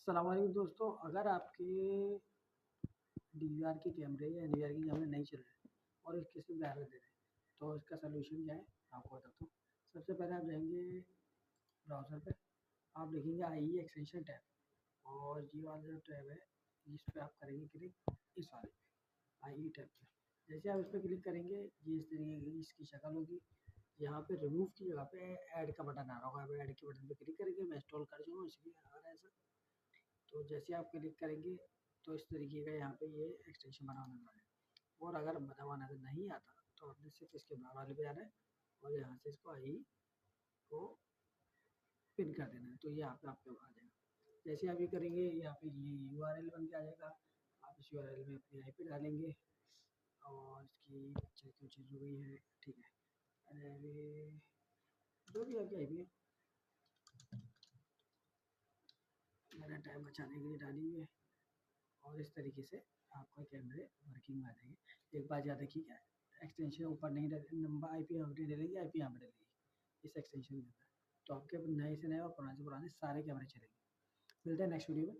अस्सलाम वालेकुम दोस्तों, अगर आपके डीवीआर के कैमरे या एनवीआर के कैमरे नहीं चल रहे और किसी को एरर दे रहे हैं, तो इसका सलूशन क्या है आपको बताता हूँ। सबसे पहले आप जाएंगे ब्राउज़र पे, आप लिखेंगे IE एक्सटेंशन टैब और ये वाला जो टैब है इस पर आप करेंगे क्लिक, इस वाले IE टैब पे। जैसे आप इस पर क्लिक करेंगे ये इस तरीके की इसकी शक्ल होगी। यहाँ पे रिमूव की जगह पे ऐड का बटन आ रहा होगा, आप ऐड के बटन पे क्लिक करेंगे। मैं इंस्टॉल कर चुका हूँ इसलिए आ रहा है ऐसा। तो जैसे आप क्लिक करेंगे तो इस तरीके का यहाँ पे ये एक्सटेंशन बना हुआ नजर आएगा। और अगर बना हुआ नजर नहीं आता तो आपने सिर्फ इसके बाहर वाले पे जाना है और यहाँ से इसको आई को पिन कर देना है, तो ये यहाँ पे आपके आ जाएगा। जैसे आप ये करेंगे यहाँ पे ये URL बन के आ जाएगा। आप इस URL में अपनी IP डालेंगे और इसकी पिक्चर की चीज़ हो गई है, ठीक है। अरे जो भी आपकी IP है मैंने टाइम बचाने के लिए डाली हुई है। और इस तरीके से आपका कैमरे वर्किंग में आ जाएंगे। एक बात याद रखिए, क्या एक्सटेंशन ऊपर नहीं नंबर IP यहाँ पे डलेगी, IP यहाँ पे डलेगी इस एक्सटेंशन के अंदर। तो आपके नए से नए और पुराने से पुराने सारे कैमरे चलेंगे। मिलते हैं नेक्स्ट वीडियो में।